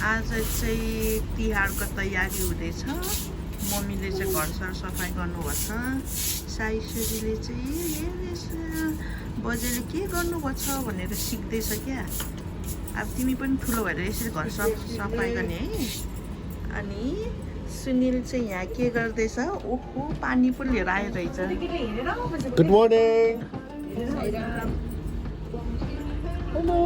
आज चाहिँ तिहारको तयारी हुँदैछ। मम्मीले चाहिँ घर सफाइ गर्नुभएको छ। साइश्वरीले चाहिँ बजेले के गर्नुभएको छ भनेर सिक्दैछ क्या। अब तिमी पनि ठुलो भएर यसरी घर सफाइ गर्ने है। अनि सुनिल चाहिँ यहाँ के गर्दैछ? ओहो पानी पनि लिएर आयो रहेछ। Good morning. हेलो।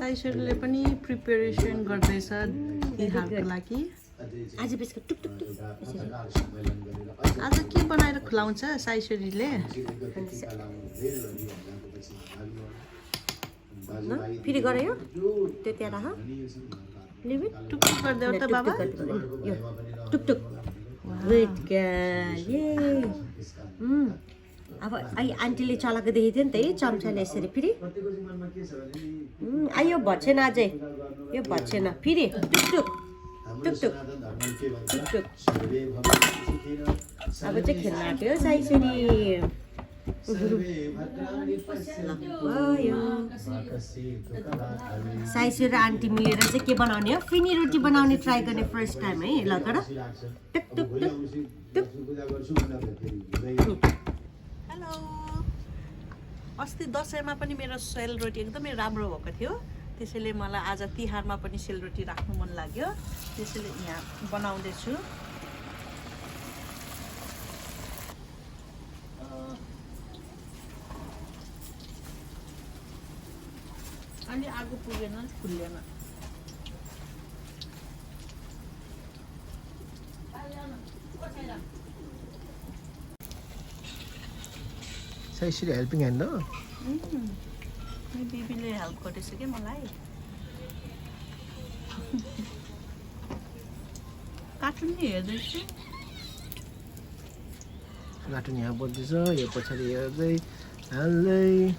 साइश्वरीले पनि प्रिपेरेसन गर्दैछ तिहारको लागि। आज बिस्कुट टुक टुक टुक आज के बनाएर खुलाउँछ साइश्वरीले? फेरि गऱ्यो त्यो त्यहाँ राख लिमिट टुकटुक गरिदेऊ त बाबा। टुक टुक गुड गर्ल ये अब आई आन्टीले चलाएको देखेको थियो नि त है चम्चाले यसरी फेरि आयो भर्छेन अझै यो भर्छेन फेरि टुक टुक टुक टुक टुक अब चाहिँ खेल्न आँट्यो साइश्वरी। साइश्वरी र आन्टी मिलेर चाहिँ के बनाउने हो? फिनी रोटी बनाउने ट्राई गर्ने फर्स्ट टाइम है। ल गर टुक टुक टुक टुक। हेलो। अस्ति दसैँमा पनि मेरो सेलरोटी एकदमै राम्रो भएको थियो। त्यसैले मलाई आज तिहारमा पनि सेलरोटी राख्नु मन लाग्यो। त्यसैले यहाँ बनाउँदैछु। अलि आगो पुगेन फुल्लेन। साइश्वरी हेल्पिङ ह्यान्ड हो। बिबीले हेल्प गरेछ क्या मलाई। कार्टुन नि हेर्दैछु। कार्टुन यहाँ बज्दैछ यो पछाडि हेर्दै हाल्दै।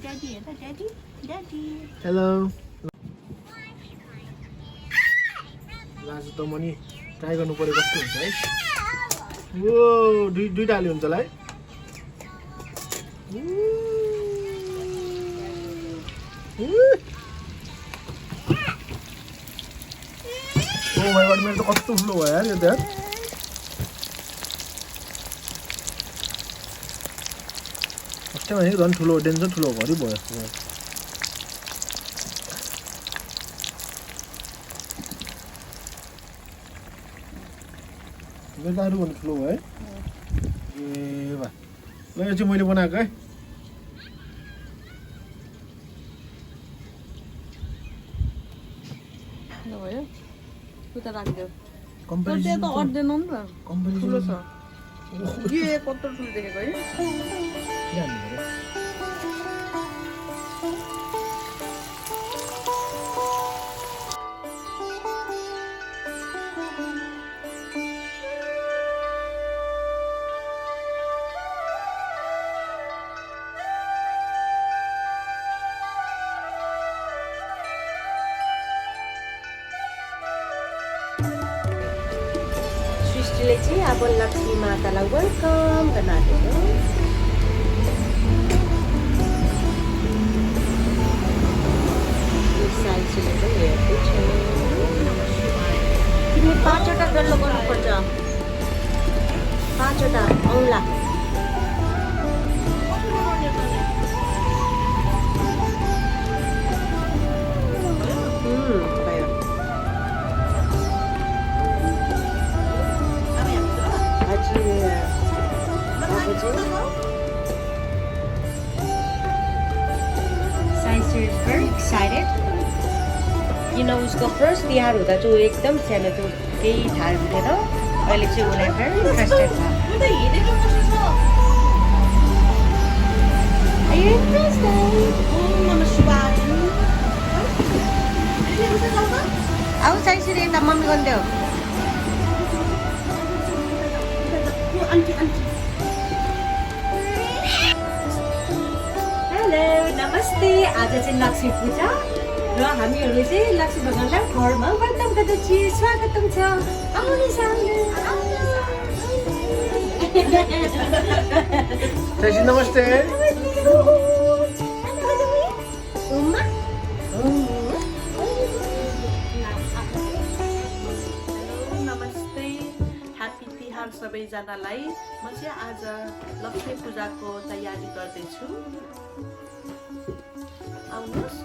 ड्याडी हेर ड्याडी ड्याडी। हेलो। लाज त म नि ट्राई गर्नु पर्यो कस्तो हुन्छ है। ओ दुईटा हाल्यो हुन्छ होला है। ओ माय गॉड मेरो त कस्तो ठुलो भयो यार यो त। फर्स्ट टाइम भनेको झन् ठुलो डेन्जर ठुलो भरि भयो जस्तो। अरू भन्नु ठुलो भयो है। ए बा ल यो चाहिँ मैले बनाएको है। भयो उता राखिदेऊ। कम्पेरिजन त अट्दैन नि त। ठुलो छ। कम्पेरिजन ये कत्रो ठुलो देखेको है। मैले चाहिँ अब लक्ष्मी मातालाई वेलकम गर्न आँटेको। साइजले पनि हेर्दै छ। तिमी 5वटा डल्लो गर्नुपर्छ, 5वटा औँला। भयो। Saisir is very excited. उसको फर्स्ट तिहार हुँदा चाहिँ ऊ एकदम सानो थियो, केही थाहा हुँदैन। अहिले चाहिँ उसलाई very interested छ। Are you interested? आऊ साइसिर यता मम्मी गर्दै हो। हेलो नमस्ते। आज चाहिँ लक्ष्मी पूजा र हामीहरू चाहिँ लक्ष्मी भगवानलाई घरमा वेलकम गर्दछु। स्वागतम छ। आउनुहोस् साइसी नमस्ते। नमस्ते, ह्याप्पी तिहार सबैजनालाई। म चाहिँ आज लक्ष्मी पूजाको तयारी गर्दैछु। आउनुहोस्।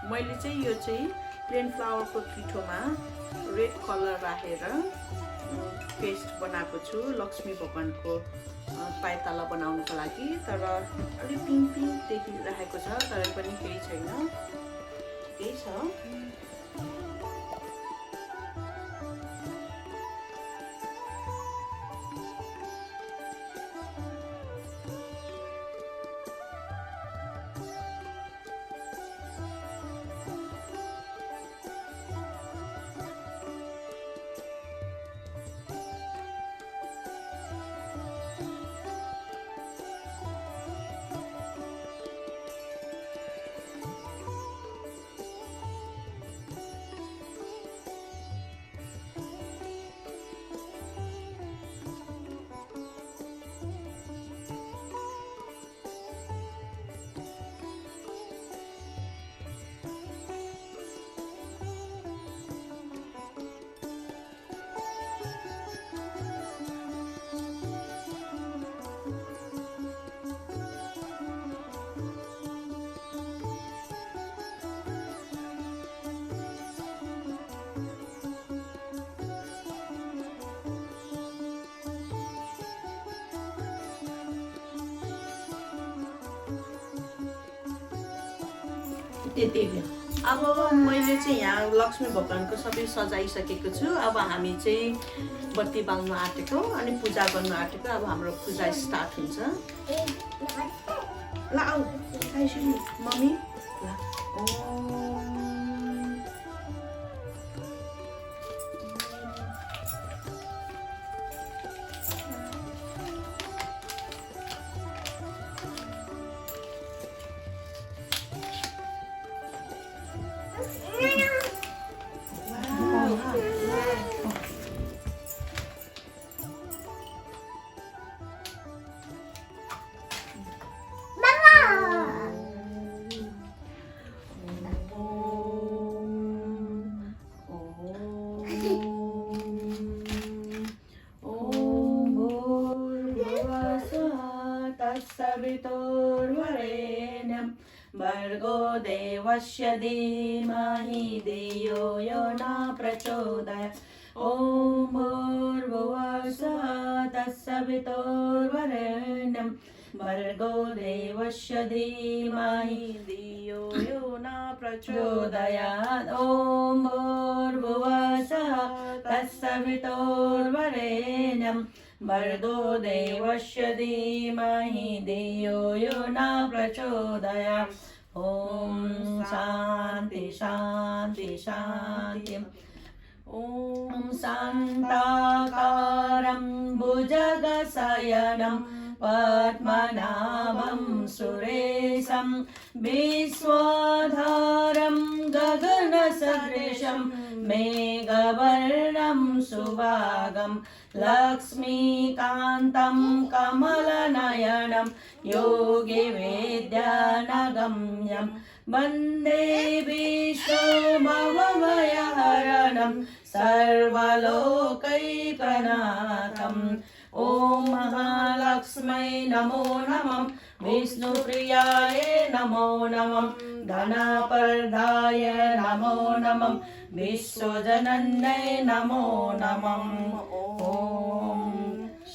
मैले चाहिँ यो चाहिँ प्लेन फ्लावरको पिठोमा रेड कलर राखेर पेस्ट बनाएको छु लक्ष्मी भगवानको पाइताला बनाउनको लागि। तर अलि पिङ्क पिङ्क देखिरहेको छ, तर पनि केही छैन, केही छ। अब मैले चाहिँ यहाँ लक्ष्मी भगवानको सबै सजाइसकेको छु। अब हामी चाहिँ बत्ती बाल्न आँटेको अनि पूजा गर्न आँटेको। अब हाम्रो पूजा स्टार्ट हुन्छ। ल आऊ मम्मी। ल सवितुर्वरेण्यं भर्गो देवस्य धीमहि धियो यो न प्रचोदयात्। ॐ भूर्भुवः स्वः तत्सवितुर्वरेण्यं भर्गो देवस्य धीमहि धियो यो न प्रचोदयात् ॐ भूर्भुवस्सुः तत्सवितुर्वरेण्यं भर्गो देवस्य धीमहि धियो यो न प्रचोदयात् ॐ शान्ति शान्ति शान्ति ॐ शान्ताकारं भुजगशयनं पद्मनाभं सुरेशं विश्वधारं गगनसदृशं मेघवर्णं सुभागं लक्ष्मीकान्तं कमलनयनं योगिवेद्यानगम्यं वन्दे विष्णुभवभयहरणं सर्वलोकैकनाथम् ॐ महालक्ष्मै नमो नमः विष्णुप्रियाय नमो नमः धनप्रदाय नमो नमः विश्वजनन्यै नमो नमः ॐ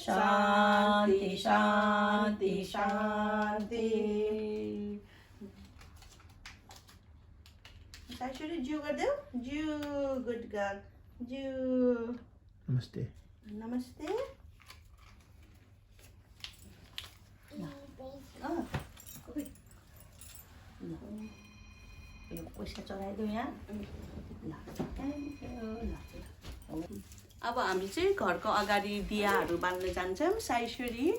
शान्ति शान्ति शान्ति साइसुरी ज्यू गरिदेऊ ज्यू गुड गर्ल ज्यू नमस्ते नमस्ते पैसा चढाइदिउँ यहाँ अब हामी चाहिँ घरको अगाडि दियाहरू बाल्न जान्छौँ साइसुरी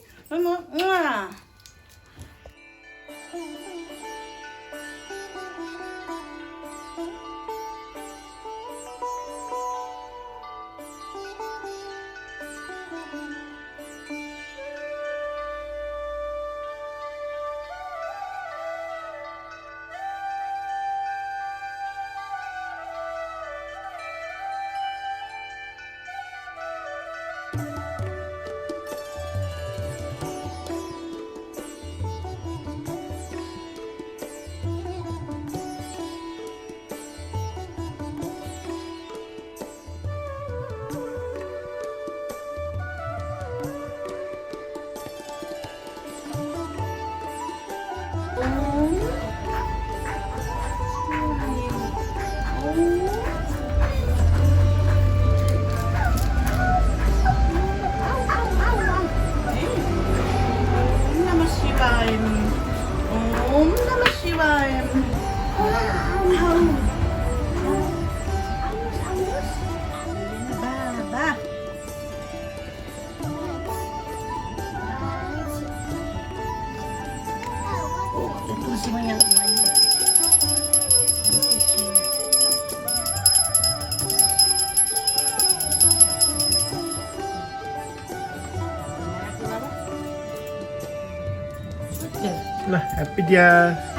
ल happy Tihar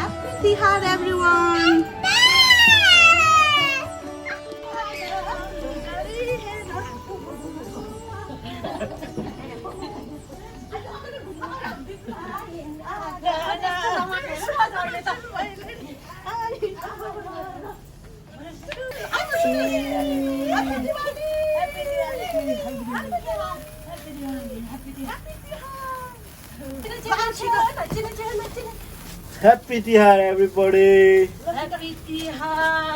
Happy Tihar, everyone! Happy Tihar, everybody! Happy Tihar!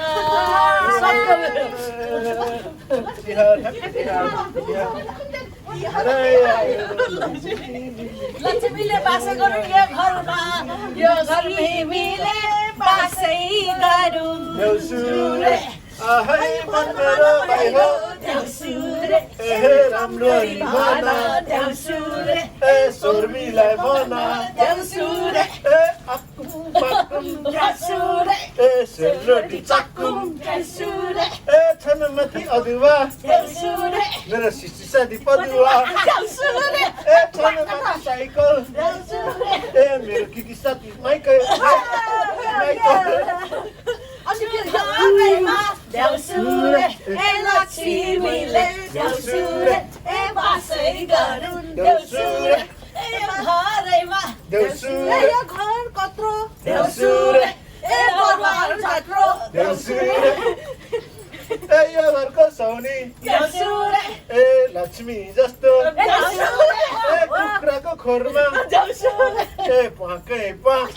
लक्ष्मीले बास गरौँ यो घरमा यो घर मिले बासै गरौँ देउसुरे आहै मन मेरो भाइ हो देउसुरे राम्ररी भन देउसुरे शर्मिलाई भन देउसुरे आकुम पाकुम देउसुरे सेलरोटी चाकुम देउसुरे छनमाथि अदुवा देउसुरे मेरो सिसी साथी पदुवा देउसुरे छनमाथि साइकल देउसुरे मेरो किटी साथी माइकल देउसुरे लक्ष्मीले देउसुरे बासै गरौँ देउसुरे घरैमा देउसुरे घर कत्रो देउसुरे बरुवाहरू छत्रो देउसुरे यो घरको बसाउने जाउसुरे ए लक्ष्मी जस्तो जाउसुरे ए कुखुराको खोरमा जाउसुरे ए पकै पक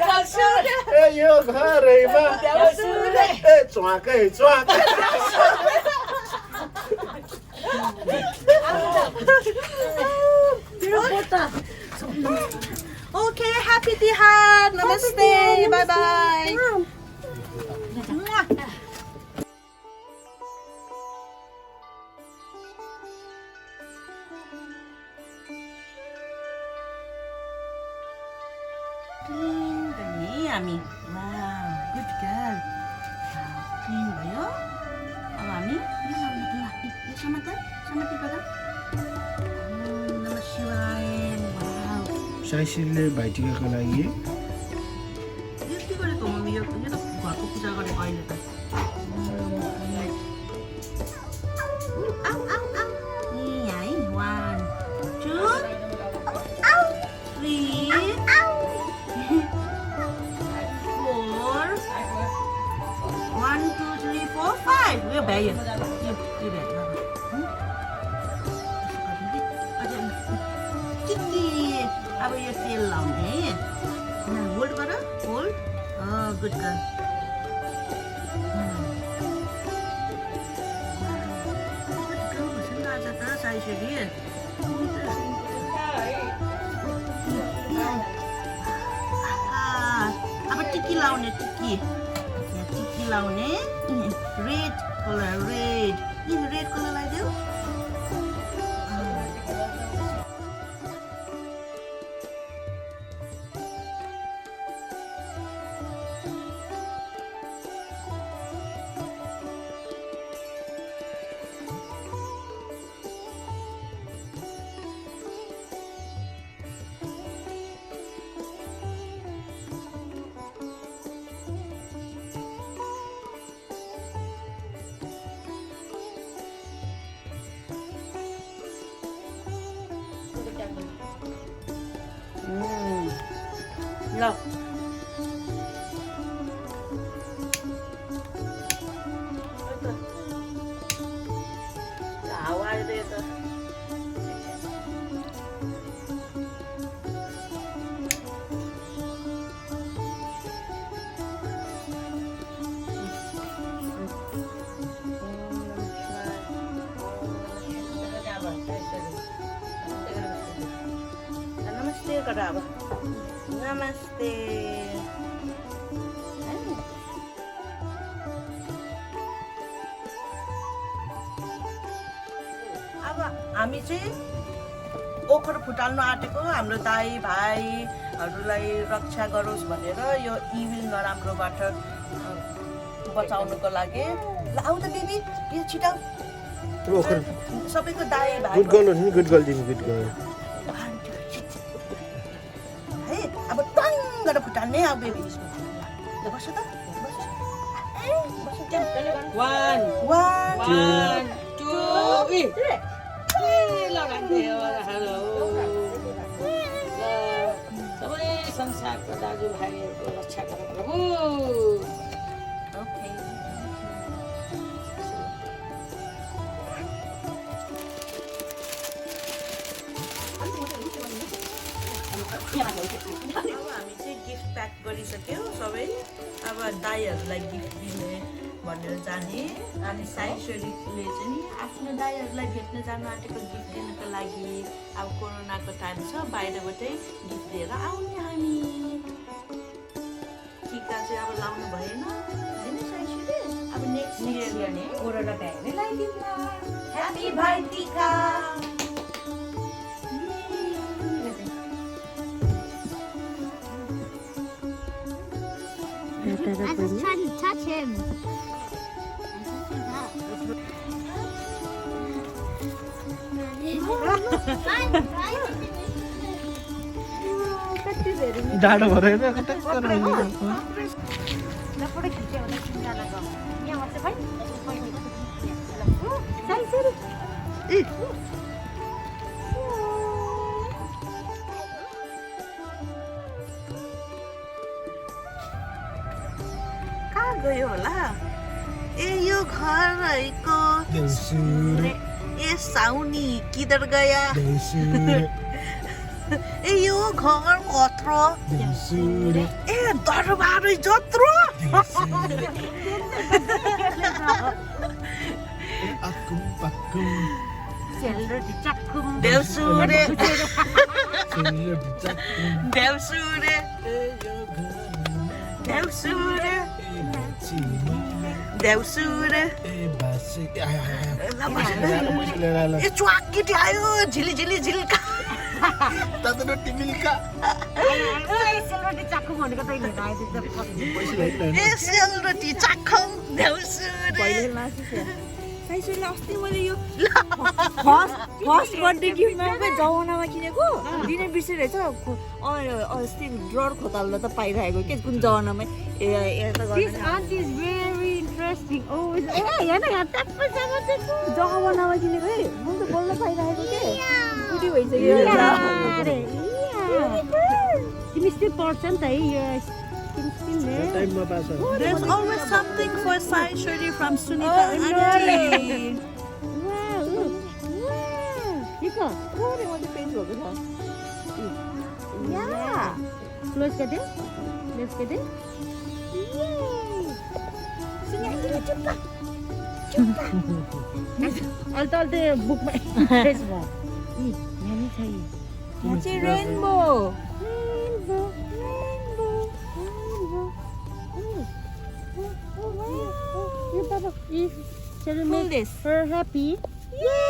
जाउसुरे ए यो घरैमा जाउसुरे ए च्वाकै च्वाक Okay, happy Tihar. Namaste. Bye bye. हामी गुड गर्ल क्लिन भयो अब हामी यो समाति गर नमः शिवाय साइसीले भाइटिकाको लागि यो के गरेको मम्मी यो त घरको पूजा गरेको अहिले त है 1 2 3 4 1 2 3 4 5 यो भ्यायो यो भ्यायो अब यो तेल लाउने होल्ड गर होल्ड गुड गर्ल आज त साइसरी अब टिकी लाउने टिकी लाउने रेड कलर रेड कलर लगाइदेऊ ल हावा आइरहेछ नमस्ते गर अब नमस्ते अब हामी चाहिँ ओखर फुटाल्नु आँटेको हाम्रो दाई भाइहरूलाई रक्षा गरोस् भनेर यो इभिल नराम्रोबाट बचाउनुको लागि ल आऊ त बेबी यो छिटो ओखर सबैको दाई भाइ गुड गर्ल हो नि गुड गर्ल तिमी गुड गर्ल है अब टङ गरेर फुटाल्ने अब बेबी ल बस त One, 2, 3. Hello. सबै संसारको दाजुभाइहरूको रक्षा गर प्रभु ओके अब हामी चाहिँ गिफ्ट प्याक गरिसक्यौँ सबै अब दाईहरूलाई गिफ्ट दिने भनेर जाने अनि साइश्वरीले चाहिँ नि आफ्नो दाईहरूलाई भेट्न जानु आँटेको गिफ्ट दिनको लागि अब कोरोनाको टाइम छ बाहिरबाटै गिफ्ट दिएर आउने हामी टिका चाहिँ अब लाउनु भएन होइन साइश्वरी अब नेक्स्ट इयर गर्ने कोरोना भ्याएरै लगाइदिउँला ह्याप्पी भाइ टिका I just tried to touch him. डाँडो भएर होइन कता फोटो खिच्यो भने तिनजनाको यहाँ बस्छ भाइ कहाँ गयो होला ए यो घर रहेको देउसुरे ए साउनी किधर गया देउसुरे ए यो घर कत्रो देउसुरे ए दरबारै जत्रो आकुम पाकुम 셀러리 짝꿍. देउसुरे 셀러리 짝꿍 देउसुरे 에여가는 देउसुरे 에바치마 देउसुरे 에바시 아야야야 ल बस ल ए च्वाक केटी आयो झिली झिली झिल्का तातो टिमिलका 셀러리 짝꿍 भनेको त यिनीहरू आइदिन्छ पैसा लाग्दैन ए सेलरोटी चाखौँ देउसुरे साइसुले अस्ति मैले यो फर्स्ट बर्थडे गिफ्टमा पनि जमानामा किनेको दिनै बिर्सिरहेछ अस्ति ड्रर खोताल्दा त पाइरहेको के कुन जमानामै यता This गर्नु aunt is very interesting. Oh, हेर्न यहाँ ट्याक्क जाँदैछु। जमानामा किनेको है म त बल्ल पाइरहेको के बुढी भइसक्यो अरे तिमी still पढ्छ नि त है यो still there. टाइममा pass There's always something for Sai Shuri from Sunita auntie. Wow, look. Wow. Nico, थोरै मात्रै पेज भएको छ close कर दे. Let's get it. अल्ते बुकमा पेज भयो नानी छ यो म चाहिँ rainbow Shall we Pull make this. her happy? Yay!